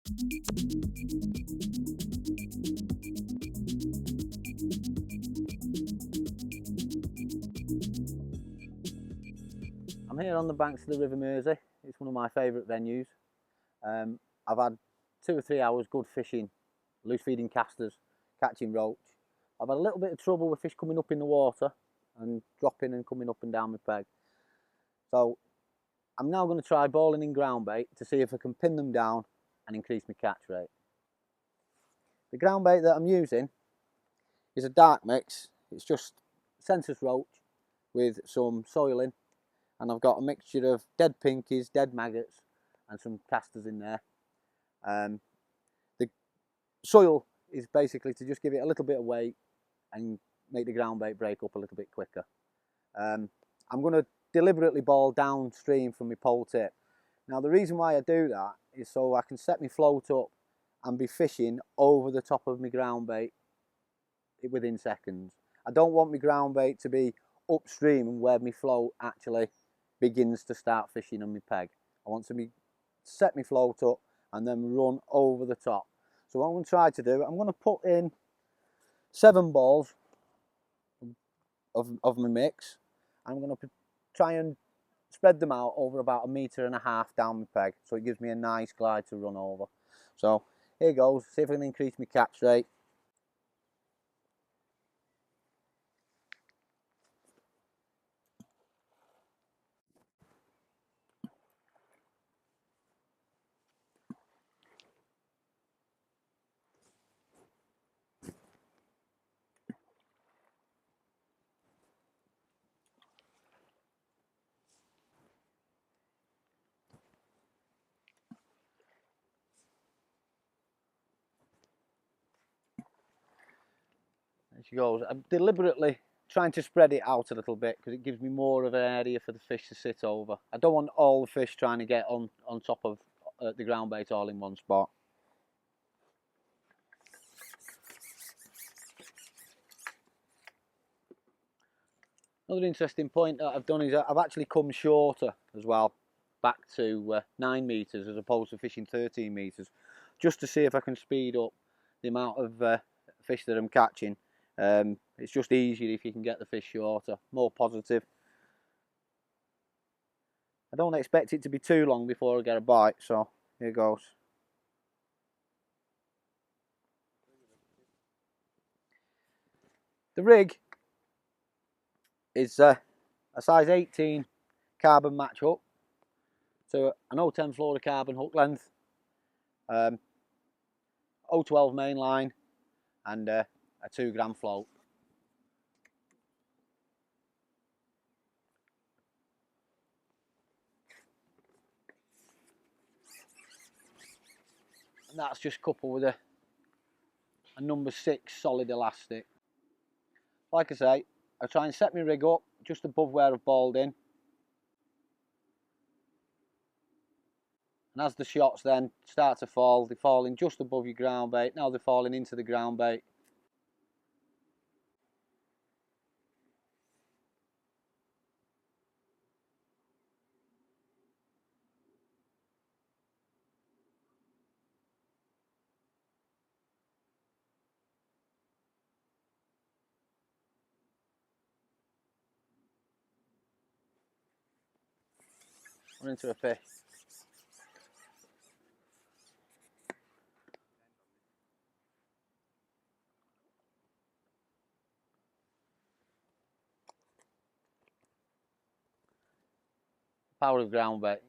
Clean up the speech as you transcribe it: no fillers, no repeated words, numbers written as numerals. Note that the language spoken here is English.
I'm here on the banks of the River Mersey. It's one of my favourite venues. I've had 2 or 3 hours good fishing, loose feeding casters, catching roach. I've had a little bit of trouble with fish coming up in the water and dropping and coming up and down my peg. So I'm now going to try balling in ground bait to see if I can pin them down and increase my catch rate. The ground bait that I'm using is a dark mix. It's just census roach with some soiling, and I've got a mixture of dead pinkies, dead maggots and some casters in there. The soil is basically to just give it a little bit of weight and make the ground bait break up a little bit quicker. I'm going to deliberately ball downstream from my pole tip. Now the reason why I do that is so I can set my float up and be fishing over the top of my ground bait within seconds. I don't want my ground bait to be upstream and where my float actually begins to start fishing on my peg. I want to set my float up and then run over the top. So what I'm going to try to do, I'm going to put in 7 balls of my mix. I'm going to try and spread them out over about 1.5 meters down my peg, so it gives me a nice glide to run over. So here goes, see if I can increase my catch rate. There she goes. I'm deliberately trying to spread it out a little bit because it gives me more of an area for the fish to sit over. I don't want all the fish trying to get on top of the ground bait all in one spot. Another interesting point that I've done is that I've actually come shorter as well, back to 9 meters as opposed to fishing 13 meters, just to see if I can speed up the amount of fish that I'm catching. It's just easier if you can get the fish shorter, more positive. I don't expect it to be too long before I get a bite, so here goes. The rig is a size 18 carbon match hook, so an 010 fluorocarbon hook length, 012 main line and a 2 gram float. And that's just coupled with a number 6 solid elastic. Like I say, I try and set my rig up just above where I've balled in. And as the shots then start to fall, they're falling just above your ground bait. Now they're falling into the ground bait. Run into a fish. Power of ground bait.